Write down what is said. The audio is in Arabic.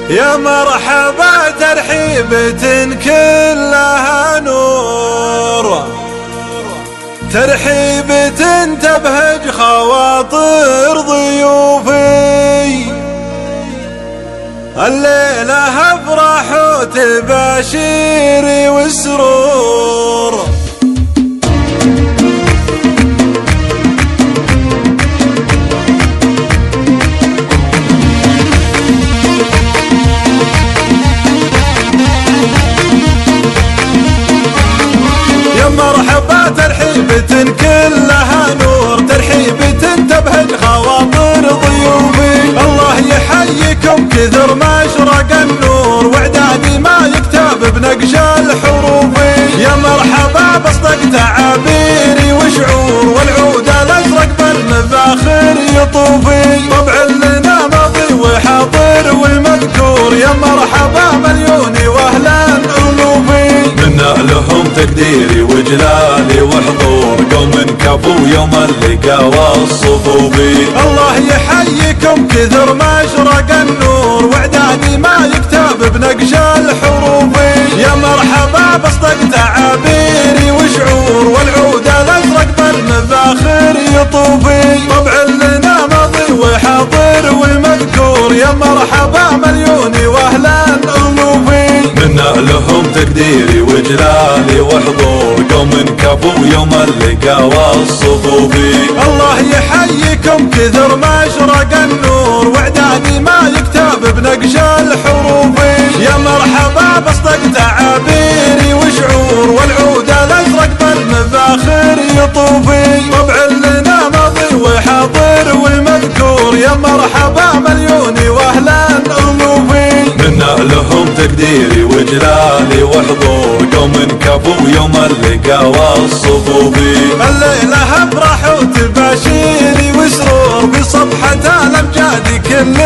يا مرحبا ترحيبة كلها نور، ترحيبة تبهج خواطر ضيوفي. الليلة افرح وتباشيري والسرور، يا مرحبا ترحيبة كلها نور، ترحيبة تبهج خواطر ضيوفي. الله يحييكم كثر ما اشرق النور، واعدادي ما يكتب بنقش الحروف. يا مرحبا باصدق تعابيري وشعور، والعود الازرق بالمفاخر يطوفي. طبع لنا ماضي وحاضر ومذكور، يا مرحبا مليوني واهلا الوفي. منا لهم تقديري وجلالي وحضور، قوم كفوا يوم اللقا والصفوفي. الله يحييكم كثر ما اشرق النور، واعدادي ما يكتب بنقش الحروف. يا مرحبا باصدق تعابيري وشعور، والعود الازرق بالمفاخر يطوفي. طبع لنا ماضي وحاضر ومذكور، يا مرحبا مليوني واهلا الوفي. منا لهم تقديري وجلالي وحضور، قوم كفوا يوم اللقا والصفوفي. الله يحييكم كثر ما اشرق النور، واعدادي ما يكتب بنقش الحروف. يا مرحبا باصدق تعابيري وشعور، والعود الازرق بالمفاخر يطوفي. طبع لنا ماضي وحاضر ومذكور، يا مرحبا مليوني واهلا الوفي. منا لهم تقديري وجلالي وحضور، قوم كفوا يوم اللقا والصفوفي. الليلة افرح وتباشيري وسرور، بصفحة الامجاد كل